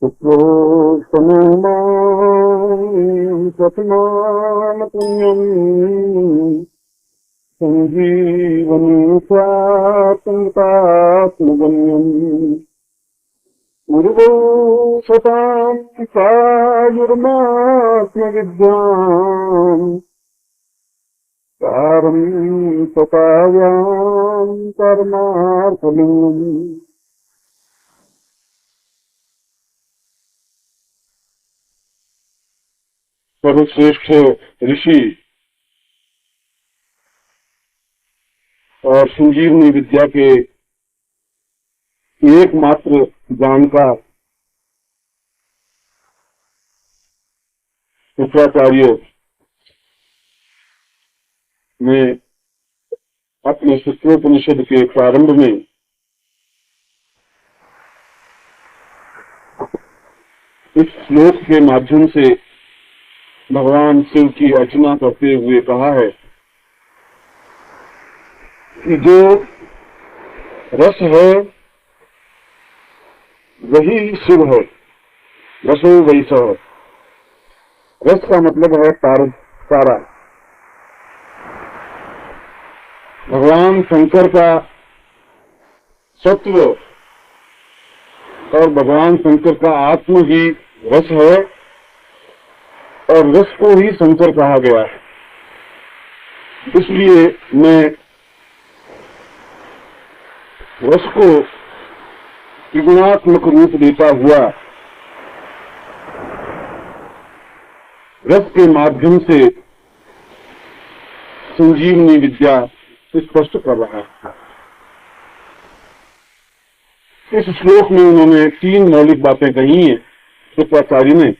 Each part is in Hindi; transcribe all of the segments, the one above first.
सतनाम पुण्यम संजीवनी स्वात्मगम्यम उर्वो सतां सायुर्मात्मविद्याम् सारं स्वकाव्यां परमार्थलिङ्गम्। सर्वश्रेष्ठ ऋषि और संजीवनी विद्या के एकमात्र जानकार शुक्राचार्य ने अपने सूत्रोपनिषद के प्रारंभ में इस श्लोक के माध्यम से भगवान शिव की अर्चना करते हुए कहा है कि जो रस है वही शिव है, रसो वही सव। रस का मतलब है तारा। भगवान शंकर का सत्व और भगवान शंकर का आत्म ही रस है और रस को ही शंकर कहा गया है। इसलिए मैं रस को त्रिगुणात्मक रूप देता हुआ रस के माध्यम से संजीवनी विद्या स्पष्ट कर रहा है। इस श्लोक में उन्होंने 3 मौलिक बातें कही हैं शुक्राचार्य ने।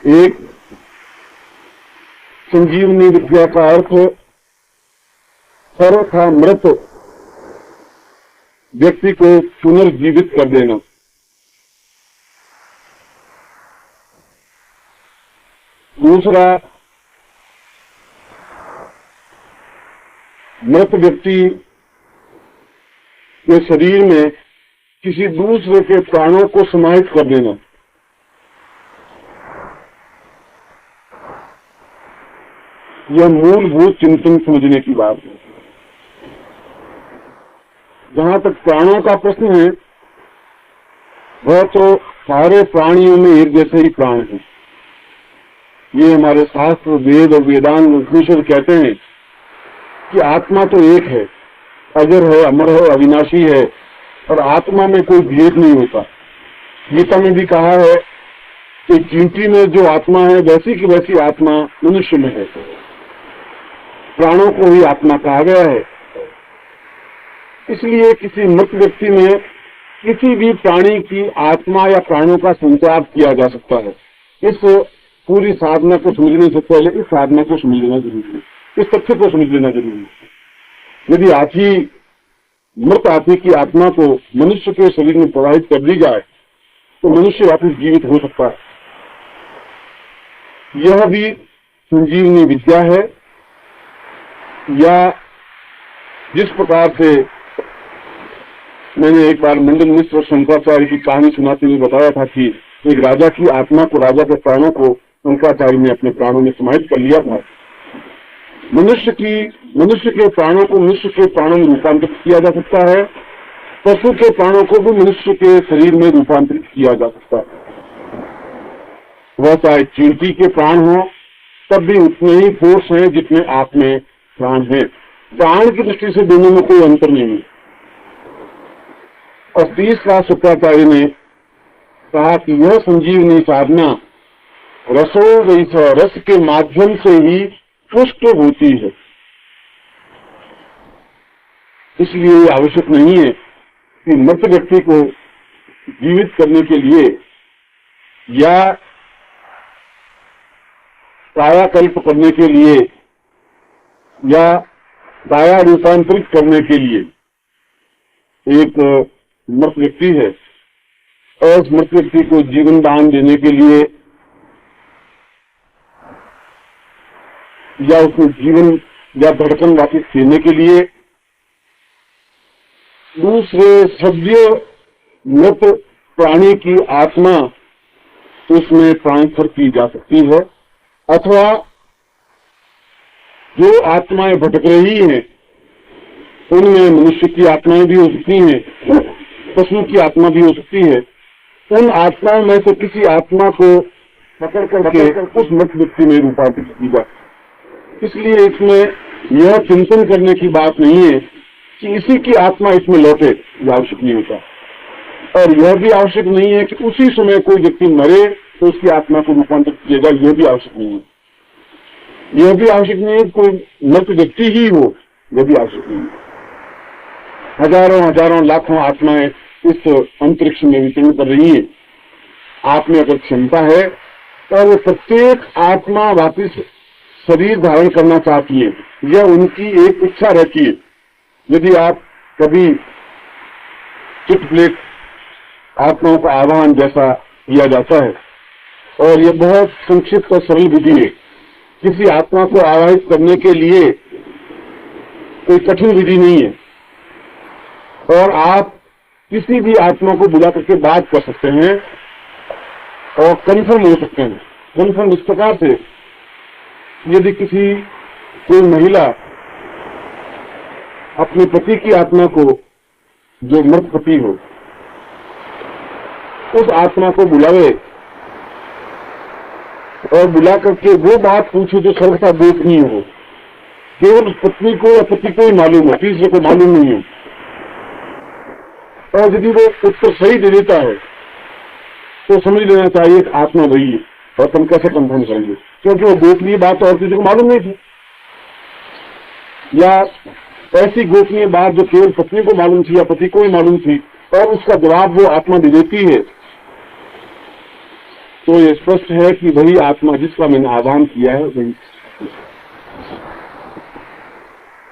एक, संजीवनी विद्या का अर्थ सर्वथा मृत व्यक्ति को पुनर्जीवित कर देना। दूसरा, मृत व्यक्ति के शरीर में किसी दूसरे के प्राणों को समाहित कर देना। यह मूलभूत चिंतन समझने की बात है। जहां तक प्राणों का प्रश्न है, वह तो सारे प्राणियों में एक जैसे ही प्राण हैं। ये हमारे शास्त्र, वेद और वेदांत उपनिषद कहते हैं कि आत्मा तो एक है, अजर है, अमर है, अविनाशी है और आत्मा में कोई भेद नहीं होता। गीता में भी कहा है कि चींटी में जो आत्मा है वैसी की वैसी आत्मा मनुष्य में है। प्राणों को ही आत्मा कहा गया है। इसलिए किसी मृत व्यक्ति में किसी भी प्राणी की आत्मा या प्राणों का संचार किया जा सकता है। इस पूरी साधना को समझने से पहले इस साधना को समझ लेना जरूरी है, इस तथ्य को समझ लेना जरूरी है। यदि मृत हाथी की आत्मा को मनुष्य के शरीर में प्रवाहित कर दी जाए तो मनुष्य वापस जीवित हो सकता है। यह भी संजीवनी विद्या है। या जिस प्रकार से मैंने एक बार मंडन मिश्र और शंकराचार्य की कहानी सुनाते हुए बताया था कि एक राजा की आत्मा को, राजा के प्राणों को शंकराचार्य ने अपने प्राणों में समाहित कर लिया था। मनुष्य के प्राणों को मनुष्य के प्राणों में रूपांतरित किया जा सकता है। पशु के प्राणों को भी मनुष्य के शरीर में रूपांतरित किया जा सकता है। वह चाहे चींटी के प्राण हो, तब भी उतने ही फोर्स हैं जितने आप में प्राण है। प्राण की दृष्टि से दोनों में कोई अंतर नहीं है। और तीसरा, शुक्राचार्य ने कहा कि यह संजीवनी साधना रसो वैस, रस के माध्यम से ही पुष्ट होती है। इसलिए आवश्यक नहीं है कि मृत व्यक्ति को जीवित करने के लिए या कायाकल्प करने के लिए या काया रूपांतरित करने के लिए एक मृत व्यक्ति है और उस मृत व्यक्ति को जीवन दान देने के लिए या उसको जीवन या धड़कन वापस देने के लिए दूसरे सभ्य मृत प्राणी की आत्मा उसमें ट्रांसफर की जा सकती है, अथवा जो आत्माएं भटक रही हैं उनमें मनुष्य की आत्माएं भी हो सकती हैं, पशु की आत्मा भी हो सकती है। उन आत्माओं में से किसी आत्मा को पकड़ करके उस मृत व्यक्ति में रूपांतरित की जा। इसलिए इसमें यह चिंतन करने की बात नहीं है कि इसी की आत्मा इसमें लौटे, यह आवश्यक नहीं होता। और यह भी आवश्यक नहीं है कि उसी समय कोई व्यक्ति मरे तो उसकी आत्मा को रूपांतरित किया जाए, यह भी आवश्यक नहीं है। यह भी आवश्यक नहीं है कि कोई मृत व्यक्ति ही हो, यह भी आवश्यक नहीं है। हजारों हजारों लाखों आत्माएं इस अंतरिक्ष में विचरण कर रही है। आप में अगर क्षमता है तो वो प्रत्येक आत्मा वापिस शरीर धारण करना चाहती है, यह उनकी एक इच्छा रहती है। यदि आप कभी चिट प्लेट आत्माओं का आह्वान जैसा किया जाता है, और यह बहुत संक्षिप्त और सरल विधि है। किसी आत्मा को आवाहित करने के लिए कोई कठिन विधि नहीं है, और आप किसी भी आत्मा को बुला करके बात कर सकते हैं और कन्फर्म हो सकते हैं। कन्फर्म इस प्रकार से, यदि कोई महिला अपने पति की आत्मा को, जो मृत पति हो, उस आत्मा को बुलावे और बुला करके वो बात पूछे जो सर्वथा गोपनीय हो, केवल उस पत्नी को या पति को ही मालूम हो, तीसरे को मालूम नहीं हो, और यदि वो उत्तर सही दे देता है तो समझ लेना चाहिए कि आत्मा वही है। और तुम कैसे कंफर्म करेंगे, क्योंकि वो गोपनीय बात और किसी को मालूम नहीं थी, या ऐसी गोपनीय बात जो केवल पत्नी को मालूम थी या पति को ही मालूम थी, और उसका जवाब वो आत्मा दे देती है। तो ये स्पष्ट है कि वही आत्मा जिसका मैंने आह्वान किया है वही।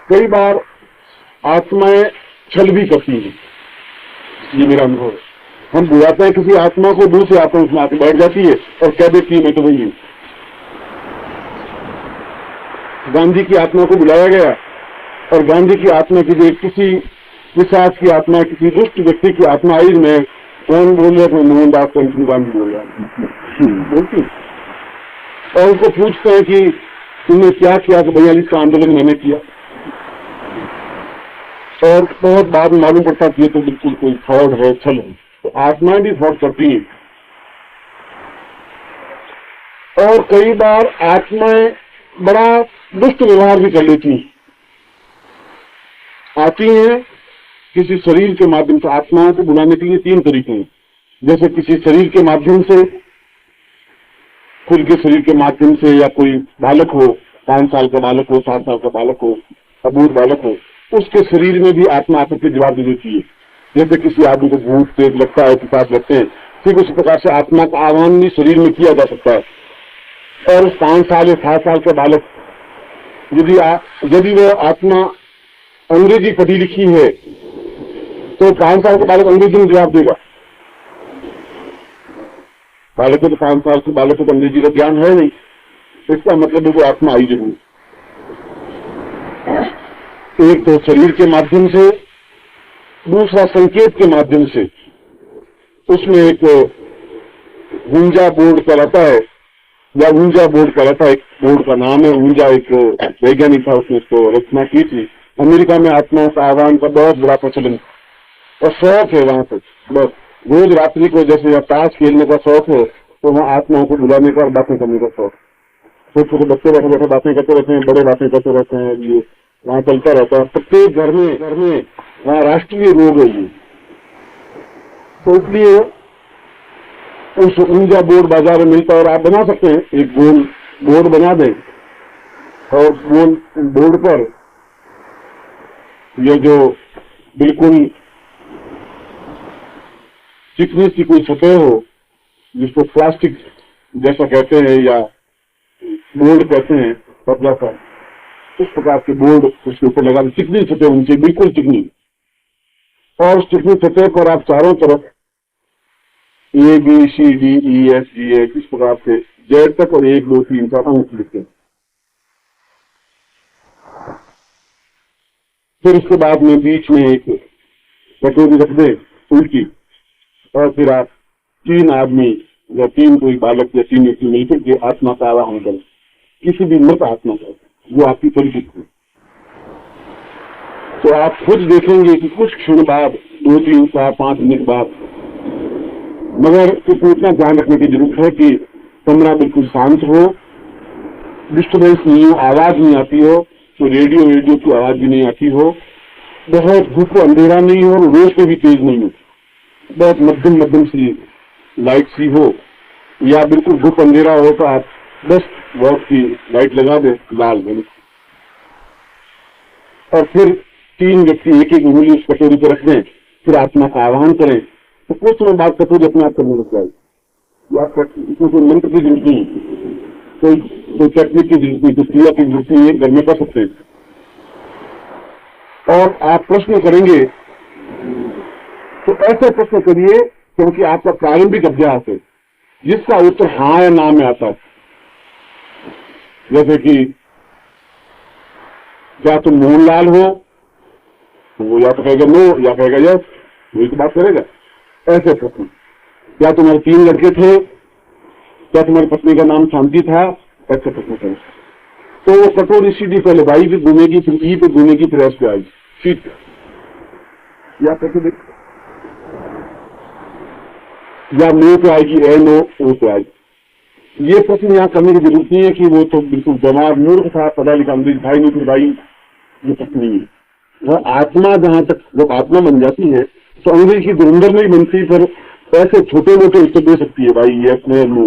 कई बार आत्माएं छल भी करती हैं, ये मेरा अनुभव है। हम बुलाते हैं किसी आत्मा को, दूसरी आत्मा उसमें आके बैठ जाती है और कह देती है मैं तो वही हूं। गांधी की आत्मा को बुलाया गया और गांधी की आत्मा की जो किसी पिशाच की आत्मा, किसी दुष्ट व्यक्ति की आत्मा आई, मैं कौन बोल रहा था, मोहनदास करमचंद गांधी बोल रहा बोलती, और उसको पूछते हैं कि तुमने क्या किया, तो 42 का आंदोलन मैंने किया। और बहुत बाद में मालूम पड़ता कि ये तो बिल्कुल कोई फ्रॉड है, छल है। तो आत्माएं भी फ्रॉड करती हैं। और कई बार आत्माएं बड़ा दुष्ट व्यवहार भी कर लेती हैं। आती हैं किसी शरीर के माध्यम से। आत्माओं को बुलाने के लिए 3 तरीके हैं। जैसे किसी शरीर के माध्यम से, खुद के शरीर के माध्यम से, या कोई बालक हो, 5 साल का बालक हो, 7 साल का बालक हो, अबूझ बालक हो, उसके शरीर में भी आत्मा आकर के जवाब दे देती है। जैसे किसी आदमी को भूत प्रेत लगता है, पिशाच लगते हैं, ठीक उसी प्रकार से आत्मा का आह्वान भी शरीर में किया जा सकता है। और उस 5 साल या 7 साल का बालक, यदि वो आत्मा अंग्रेजी पढ़ी लिखी है तो 5 साल का बालक अंग्रेजी में जवाब देगा। बालक को तो 5 साल के बालक को तो अंग्रेजी का ज्ञान है नहीं, इसका मतलब है वो आत्मा आई जरूर। एक तो शरीर के माध्यम से, दूसरा संकेत के माध्यम से। उसमें एक ऊंजा बोर्ड कहलाता है, या ऊंजा बोर्ड कहलाता है, एक बोर्ड का नाम है ऊंजा। एक वैज्ञानिक था, उसने इसको रचना की थी। अमेरिका में आत्माओं का आह्वान का बहुत बड़ा प्रचलन और शौक है वहां पर। बस रोज रात्रि को जैसे ताश खेलने का शौक है, तो वहाँ आत्माओं को बुलाने का और बातें करने का शौक। छोटे छोटे बच्चे बैठे बैठे बातें करते रहते हैं, बड़े बातें करते रहते हैं, ये वहाँ चलता रहता है। प्रत्येक घर में वहाँ राष्ट्रीय रोग है ये। तो इसलिए उस ऊंजा बोर्ड बाजार में मिलता है, और आप बना सकते हैं। एक गोल बोर्ड बना दें और गोल बोर्ड पर ये जो बिल्कुल चिकनी सी कोई सतह हो, जिसको प्लास्टिक जैसा कहते हैं या बोर्ड कहते हैं, पतला सा, इस प्रकार के बोर्ड उसके ऊपर लगा दें। चिकनी सतह उनसे बिल्कुल चिकनी, और उस चिकनी सतह पर आप चारों तरफ ABCDEFGH इस प्रकार से Z तक और 1 2 3 4 अंक लिखते हैं। फिर उसके बाद में बीच में एक कटोरी रख दे उल्टी, और फिर आप 3 आदमी या 3 कोई बालक या 3 व्यक्ति मिलकर के आत्मा का आवाहन करें, किसी भी मृत आत्मा का जो आपकी परिचित हो। तो आप खुद देखेंगे कि कुछ क्षण बाद 2, 3, 4, 5 मिनट बाद, मगर इसमें इतना ध्यान रखने की जरूरत है कि कमरा बिल्कुल शांत हो, डिस्टर्बेंस नहीं हो, आवाज नहीं आती हो, तो रेडियो की आवाज भी नहीं आती हो, बहुत धूप अंधेरा नहीं हो, रोशनी भी तेज नहीं हो, बहुत मध्यम सी लाइट सी हो, या बिल्कुल धूप अंधेरा हो तो आप बस वॉक की लाइट लगा दे लाल बनी, और फिर 3 व्यक्ति एक उंगली उस कटोरी पर रख दें, फिर आत्मा का आह्वान करें, तो कुछ समय बाद कटोरी अपने आप करने लग जाएगी। इसमें कोई मंत्र की जरूरत नहीं, कोई टेक्निक की जरूरत नहीं, कोई क्रिया की जरूरत नहीं है, घर में कर सकते हैं। और आप प्रश्न करेंगे तो ऐसे प्रश्न करिए क्योंकि आपका प्रारंभिक अभ्यास है जिसका उत्तर हाँ या ना में आता है। जैसे कि क्या तुम मोहनलाल हो, तो वो या तो कहेगा नो या कहेगा यस, वही तो बात करेगा। ऐसे प्रश्न, क्या तुम्हारे 3 लड़के थे, क्या तुम्हारी पत्नी का नाम शांति था, ऐसे प्रश्न करें। तो वो कटोरी सीधी पहले वाई पे घूमेगी, फिर ई पे घूमेगी, फिर एस पे आएगी, सीट या कैसे देख, या नो पे आएगी, ए नो ओ पे आएगी। ये प्रश्न यहाँ करने की जरूरत नहीं है कि वो तो बिल्कुल जवाब मूर्ख था, पढ़ा लिखा अंग्रेज भाई नहीं, फिर भाई ये प्रश्न नहीं है। वह आत्मा जहां तक जब आत्मा बन जाती है तो अंग्रेज की धुरंधर नहीं बनती, पर ऐसे छोटे मोटे उत्तर दे सकती है, भाई ये अपने नो।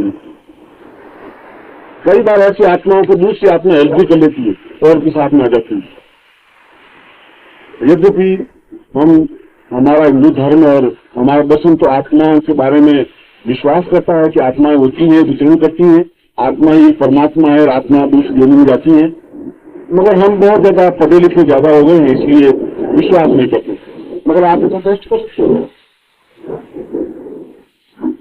कई बार ऐसी आत्माओं को दूसरी आत्मा हेल्प भी कर लेती है और के साथ में आ जाती है। यद्यपि हमारा हिंदू धर्म और हमारा दर्शन तो आत्माओं के बारे में विश्वास करता है कि आत्माएं होती हैं, विचरण करती हैं, आत्मा ही परमात्मा है और आत्मा दूसरी योनि में जाती है, मगर हम बहुत ज्यादा पढ़े लिखे ज्यादा हो गए हैं इसलिए विश्वास नहीं करते। मगर आप इसका टेस्ट कर सकते हो,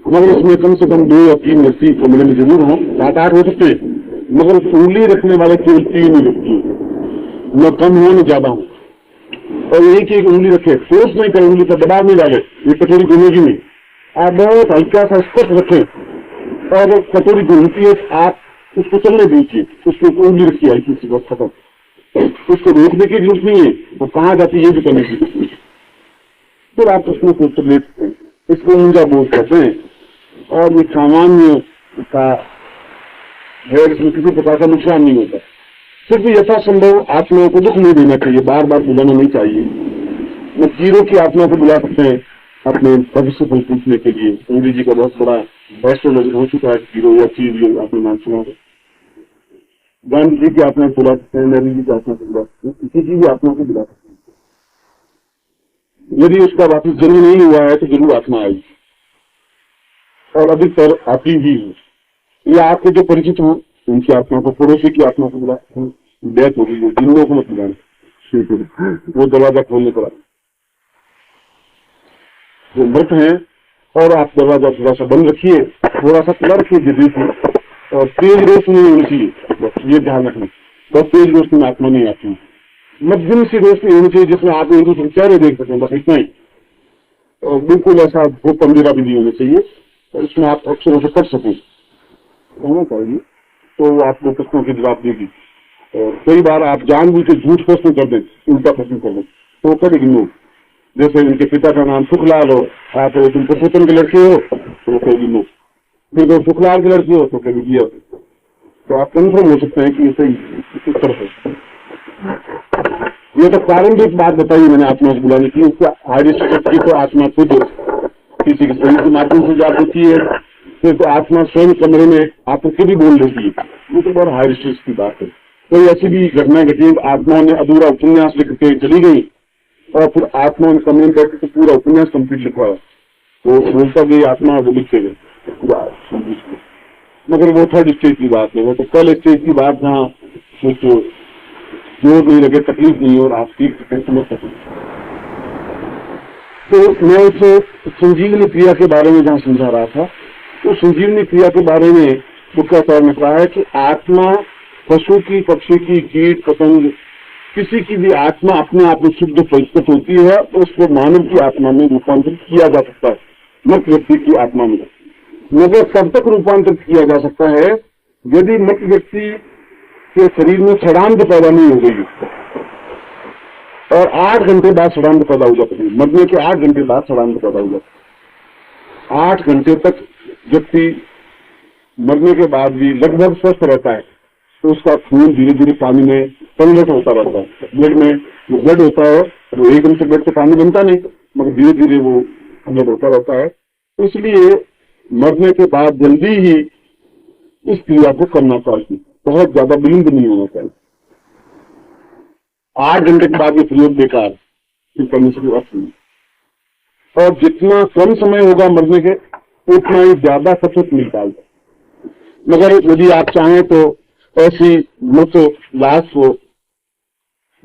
मगर इसमें कम से कम 2 या 3 व्यक्ति कमरे में जरूर हो, 7-8 हो सकते हैं, मगर उंगली रखने वाले केवल 3 ही व्यक्ति, न कम हो न ज्यादा हो, और एक उंगली रखे, फोर्स नहीं करें, उंगली पर दबाव नहीं डाले, ये कटोरी घूमेगी नहीं, आप बहुत हल्का सा स्पर्श रखें और कटोरी घूमती है आप उसको चलने दीजिए, उसको उंगली रखी है किसी वक्त खत्म, उसको रोकने की जरूरत नहीं है, वो कहाँ जाती है ये भी करने की जरूरत नहीं। फिर आप उसमें उत्तर ले सकते हैं, इसको ऊंचा बोध कहते हैं, और ये सामान्य का है, इसमें किसी प्रकार का नुकसान नहीं होता। सिर्फ यथासंभव आप लोगों को दुख नहीं देना चाहिए, बार बार बुलाना नहीं चाहिए। मैं जीरो की आत्मा को बुला सकते हैं अपने भविष्य को पूछने के लिए। अंग्रेजी का बहुत बड़ा एस्ट्रोलॉजी हो चुका है, जीरो या चीज आपने नाम सुना है। गांधी जी की आत्मा को बुला सकते हैं, नेहरू जी की आत्मा को बुला सकते हैं, किसी की भी आत्मा को बुला सकते हैं। यदि उसका वापस जन्म नहीं हुआ है तो जरूर आत्मा आएगी, और अधिकतर आती ही है। या आपके जो परिचित हो उनकी आत्मा को, पड़ोसी की आत्मा को बुला सकते हैं। डेथ हो गई, जिन लोगों को मत बुलाना, वो दरवाजा खोलने पर जो मृत है, और आप दरवाजा थोड़ा सा बंद रखिए, थोड़ा सा खुला रखिए जल्दी से, और तेज रोशनी होनी चाहिए, बस ये ध्यान रखना। तो तेज रोशनी में आत्मा नहीं आती, मध्यम सी रोशनी होनी चाहिए जिसमें आप एक दूसरे चेहरे देख सकें, बस इतना ही। और बिल्कुल ऐसा धूप अंधेरा भी नहीं होना चाहिए, और इसमें आप अक्सर उसे कर सकें, होना चाहिए, तो आपको प्रश्नों के जवाब देगी। और कई बार आप जानबूझ के झूठ प्रश्न कर दें, उल्टा प्रश्न कर दें, तो करेगी नो। जैसे उनके पिता का नाम सुखलाल हो, आप तुम पुरुषोत्तम के लड़के हो तो कहेगी नो, फिर तो सुखलाल के लड़के हो तो कहेगी yes। तो आप कंफर्म हो सकते हैं कि ये सही उत्तर है। ये तो प्रारंभिक बात बताई मैंने आत्मा को बुलाने की। उसका हाइरिस्ट की तो आत्मा खुद किसी के शरीर के माध्यम से जाग होती है, फिर तो आत्मा स्वयं कमरे में आपको भी बोल देती है। ये तो बहुत हाइरिस्ट की बात है। कोई ऐसी भी घटना घटी, आत्माओं ने अधूरा उपन्यास लिख के चली गई और फिर आत्मा ने कमरे में बैठ के पूरा उपन्यास कंप्लीट लिखवाया, तो बोलता गई आत्मा वो लिखे गए, मगर वो थर्ड स्टेज की बात है। वो तो पहले स्टेज की बात जहाँ कुछ जोर नहीं लगे, तकलीफ नहीं, और आप सीख सकें, समझ सकें। तो मैं उस संजीवनी क्रिया के बारे में जहाँ समझा रहा था, तो संजीवनी क्रिया के बारे में शुक्राचार्य ने कहा है कि आत्मा पशु की, पक्षी की, कीट पतंग, किसी की भी आत्मा अपने आप में शुद्ध परिष्कृत होती है तो उसको मानव की आत्मा में रूपांतरित किया जा सकता है। मृत व्यक्ति की आत्मा में, मगर तब तक रूपांतरित किया जा सकता है यदि मृत व्यक्ति के शरीर में षडांत पैदा नहीं हो गई और 8 घंटे बाद षडांत पैदा हो जाती है। मरने के 8 घंटे बाद षडांत पैदा हो जाती है। 8 घंटे तक व्यक्ति मरने के बाद भी लगभग स्वस्थ रहता है, तो उसका खून धीरे धीरे पानी में कन्वर्ट होता रहता है। ब्लड में जो ब्लड होता है वो एकदम से ब्लड से पानी बनता नहीं, मगर धीरे धीरे वो कन्वर्ट होता रहता है। तो इसलिए मरने के बाद जल्दी ही इस क्रिया को करना चाहिए, बहुत ज्यादा विलंब नहीं होना चाहिए। 8 घंटे के बाद ये प्रयोग बेकार करने से अर्थ नहीं। और जितना कम समय होगा मरने के उतना ही ज्यादा सचेत मिलता है। मगर यदि आप चाहें तो ऐसी मृत लाश को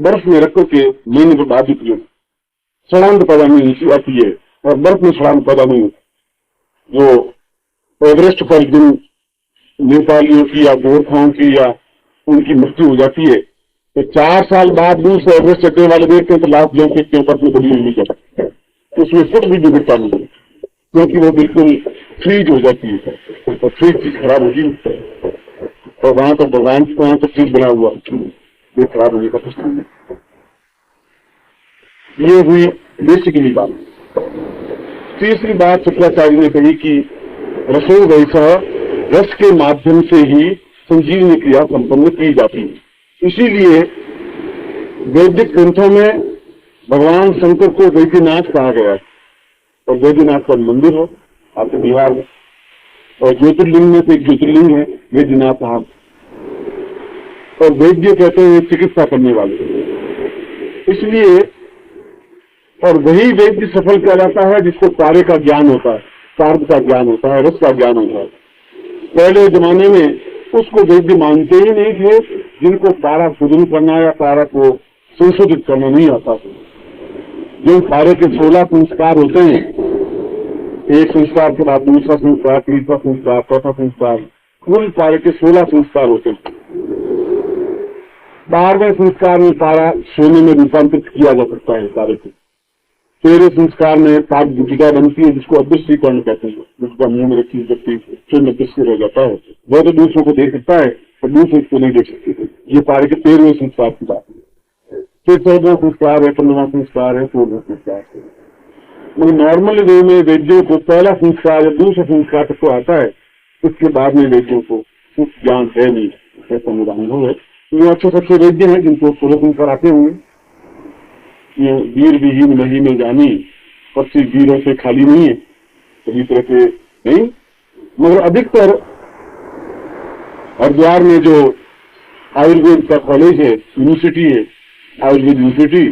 बर्फ में रख करके महीने के बाद ही प्रयोग, षडांत पैदा नहीं होती आती है, और बर्फ में षडांत पैदा नहीं होती। जो एवरेस्ट पर जिन नेपालियों की या गोरखाओं की या उनकी मृत्यु हो जाती है, तो 4 साल बाद दूसरे एवरेस्ट चढ़ने वाले देखते हैं तो लाश जो के ऊपर में बड़ी नहीं जाता, उसमें कुछ भी बिगड़ता नहीं, क्योंकि वो बिल्कुल फ्रीज हो जाती है। तो फ्रीज चीज खराब होगी, और वहां तो भगवान वहां तो फ्रीज बना हुआ, ये खराब होने का प्रश्न नहीं। ये हुई बेसिकली बात। तीसरी बात शुक्राचार्य ने कही कि रसो वैसा, रस के माध्यम से ही संजीवनी क्रिया संपन्न की जाती है। इसीलिए वैदिक ग्रंथों में भगवान शंकर को वैद्यनाथ कहा गया है, और वैद्यनाथ का मंदिर हो आपके बिहार में, और ज्योतिर्लिंग में से एक ज्योतिर्लिंग है वैद्यनाथ साहब, और वैद्य कहते हैं चिकित्सा करने वाले। इसलिए और वही वैद्य सफल किया जाता है जिसको कार्य का ज्ञान होता है, कार्य का ज्ञान होता है, रस का ज्ञान होता है। पहले जमाने में उसको वैद्य मानते ही नहीं थे जिनको कार्य शोधन करना या कार्य को संशोधित करना नहीं आता था। जो कार्य के 16 संस्कार होते हैं, एक संस्कार के बाद दूसरा संस्कार, तीसरा संस्कार, चौथा संस्कार, कुल कार्य के 16 संस्कार होते हैं। 12वें संस्कार में कार्य सोने में रूपांतरित किया जा सकता है कार्य को। 13वें संस्कार में ताप गुटिका बनती है जिसको अदृश्यकरण कहते हैं, जिसका मुंह में रखी व्यक्ति फिर में दृश्य रह जाता है, वह तो दूसरों को देख सकता है और दूसरे को नहीं देख सकते। ये कार्य के 13वें संस्कार की बात है। फिर 14वां संस्कार है, 15वां संस्कार है, 16वां संस्कार है। मगर नॉर्मल वे में वैद्यों को पहला संस्कार या दूसरा संस्कार तक तो आता है, उसके बाद में वैद्यों को कुछ ज्ञान है नहीं, ऐसा मेरा अनुभव है। ये अच्छे सबसे वैद्य हैं जिनको 16 संस्कार आते होंगे। ये वीर विहीन मही में जानी, पक्षी वीरों से खाली नहीं है, तो इस तरह से नहीं। मगर अधिकतर हरिद्वार में जो आयुर्वेद का कॉलेज है, यूनिवर्सिटी है, आयुर्वेद यूनिवर्सिटी,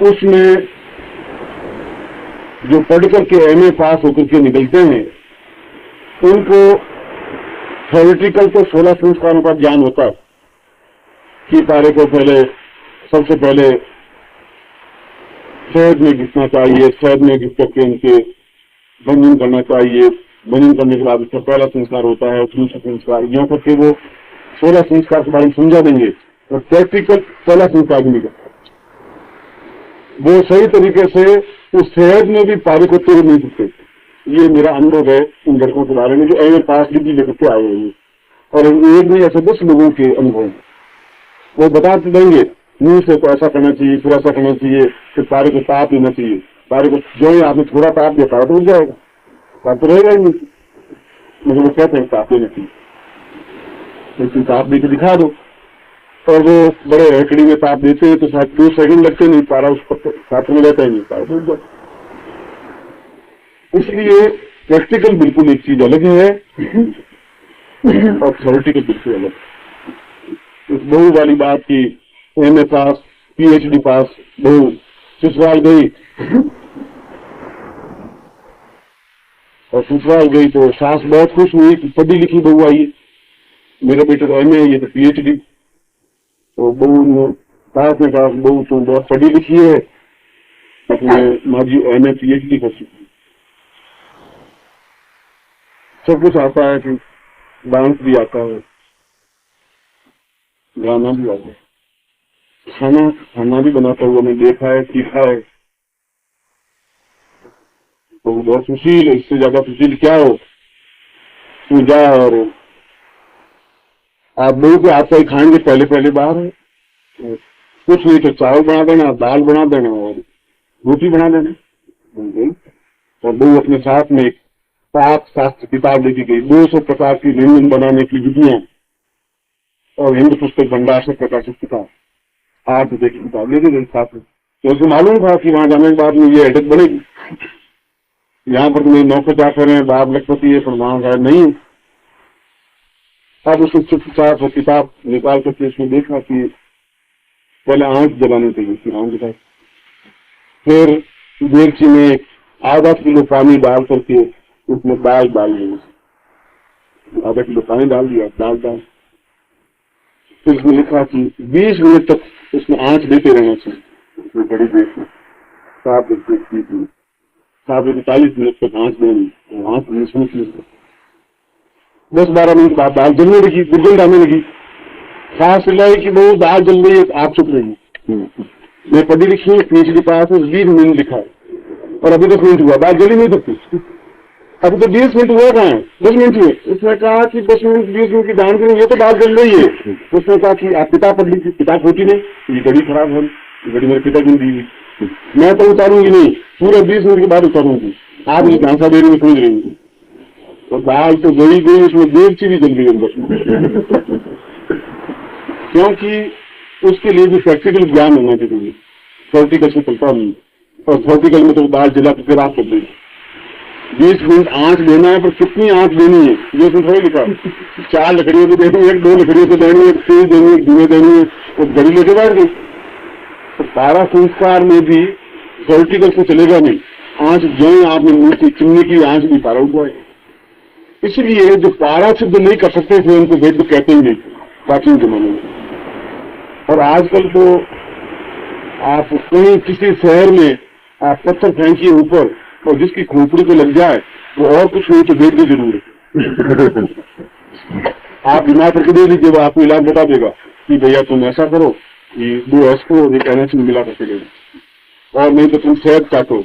उसमें जो पढ़ करके एमए पास होकर के निकलते हैं उनको थ्योरेटिकल तो 16 संस्कारों का ज्ञान होता है कि कार्य को पहले सबसे पहले शहद में घिसना चाहिए, शहद में घिस करके उनके भंजन करना चाहिए, भंजन करने के बाद उसका पहला संस्कार होता है, दूसरा संस्कार, यहाँ तक कि वो 16 संस्कार के बारे में समझा देंगे और प्रैक्टिकल पहला संस्कार भी नहीं करता। वो सही तरीके से उस शहद में भी पारे को तोड़ नहीं सकते। ये मेरा अनुभव है उन लड़कों के बारे में जो एमए पास डिग्री लेकर के आए हैं, और एक नहीं ऐसे 10 लोगों के अनुभव वो बताते देंगे, मुंह से तो ऐसा करना चाहिए, फिर ऐसा करना चाहिए, फिर पारे को ताप देना चाहिए। पारे को जो ही आपने थोड़ा ताप दिया पारा तो उठ जाएगा, ताप तो रहेगा ही नहीं। मगर वो कहते हैं ताप देना चाहिए, लेकिन ताप देकर दिखा दो, और वो बड़े हैकड़ी में ताप देते हैं तो शायद 2 सेकंड लगते नहीं, पारा उस पर ताप में रहता ही नहीं, पारा तो उठ जाता। इसलिए प्रैक्टिकल बिल्कुल एक चीज अलग है और थ्योरेटिकल बिल्कुल अलग। इस बहू वाली बात की एमए पास, पीएचडी पास बहू ससुराल गई और ससुराल गई तो सास बहुत खुश हुई कि पढ़ी लिखी बहू आई, मेरा बेटा तो एमए, ये तो पीएचडी। तो बहू सास ने कहा बहू तो बहुत पढ़ी लिखी है, लेकिन माँ जी एमए पीएचडी कर चुकी, सब कुछ आता है, कि डांस भी आता है, गाना भी आता है, खाना भी बनाता हुआ मैं देखा है, सीखा है। तो बहुत सुशील, इससे ज्यादा सुशील क्या हो। तू जा और आप लोगों के हाथ का ही खाएंगे पहले पहले बार है, कुछ नहीं तो चावल बना देना, दाल बना देना और रोटी बना देना। और वो अपने साथ में एक पाक शास्त्र किताब लेके गई, 200 प्रकार की व्यंजन बनाने की विधियां और हिंद पुस्तक भंडार से प्रकाशित किताब, 8 रुपए की किताब लेके गई साथ में। तो उसे मालूम था कि वहां जाने के बाद में ये हेडेक बढ़ेगी, यहाँ पर तुम्हें नौकर चाकर है, बाप लखपति है, पर वहां शायद नहीं। अब उसने चुपचाप वो किताब निकाल करके उसने देखा कि पहले आंख जलानी चाहिए, फिर आंख जलाई। फिर देगची में आधा किलो पानी डाल करके उसमें दाल डाल दी, आधा किलो पानी डाल दिया, दाल डाल। फिर उसने लिखा कि 20 मिनट तक उसमें आंच देते रहना चाहिए, उसमें बड़ी देर में 40 मिनट तक आंच देनी, आंच 20 मिनट। 10-12 मिनट बाद दाल जलने लगी, गुर्गल डालने लगी, सांस लाई कि वो दाल जल रही है, आप चुप रही। मैं पढ़ी लिखी हूँ, PhD पास है, 20 मिनट लिखा है और अभी 10 मिनट हुआ, दाल जली नहीं सकती। अभी तो 20 मिनट हुआ कहाँ है, 10 मिनट हुए। उसने कहा कि 10 मिनट 20 मिनट की दान करेंगे, ये तो दाल जल रही है। उसने कहा कि आप किताब पढ़ लीजिए, किताब होती नहीं, ये घड़ी खराब हो, घड़ी मेरे पिता की दी हुई, मैं तो उतारूंगी नहीं, पूरा 20 मिनट के बाद उतारूंगी, आप मुझे झांसा दे रही है, समझ रही है। तो दाल तो गई गई, उसमें देगची भी जल गई अंदर, क्योंकि उसके लिए भी प्रैक्टिकल ज्ञान होना चाहिए, थ्योरेटिकल से चलता नहीं। और थ्योरेटिकल में तो दाल जला फिर आप कर देंगे। 20 मिनट आंच देना है, पर कितनी आंच देनी है ये उसमें थोड़ी लिखा। 4 लकड़ियों को देनी है, 2 लकड़ियों को देनी है, तेज देनी है, धीमे देनी है, वो घड़ी लेके बैठ गई। तो पारा संस्कार में भी थ्योरेटिकल से चलेगा नहीं, आंच जो आपने मुंह की चिमनी की आंच भी पारा हुआ है। इसलिए जो पारा सिद्ध नहीं कर सकते थे उनको वैद्य कहते ही नहीं प्राचीन जमाने में। और आजकल तो आप कहीं किसी शहर में आप पत्थर फेंकिए ऊपर और जिसकी खोपड़ी को लग जाए वो और कुछ नहीं तो वैद्य जरूर है। आप बीमार करके दे लीजिए, वो आपको इलाज बता देगा कि भैया तुम ऐसा करो, ये 2 एस्को एक एनएच मिला करके दे, और नहीं तो तुम शहद काटो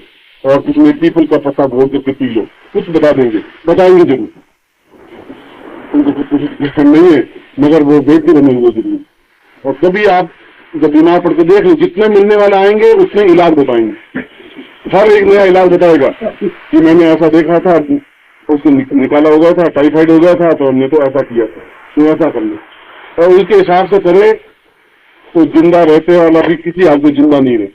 और कुछ में पीपल का पत्ता भोर करके पी लो, कुछ बता देंगे, बताएंगे जरूर। उनको कुछ नहीं है, मगर वो वैद्य बनेंगे जरूर। और कभी आप जब बीमार पड़ के देख लो, जितने मिलने वाले आएंगे उतने इलाज बताएंगे, हर एक नया इलाज बताएगा कि मैंने ऐसा देखा था, उसको निकाला हो गया था, टाइफाइड हो गया था, तो हमने तो ऐसा किया था, तो ऐसा कर लो। और उसके हिसाब से करे तो जिंदा रहते वाला भी किसी हाल में जिंदा नहीं रहे।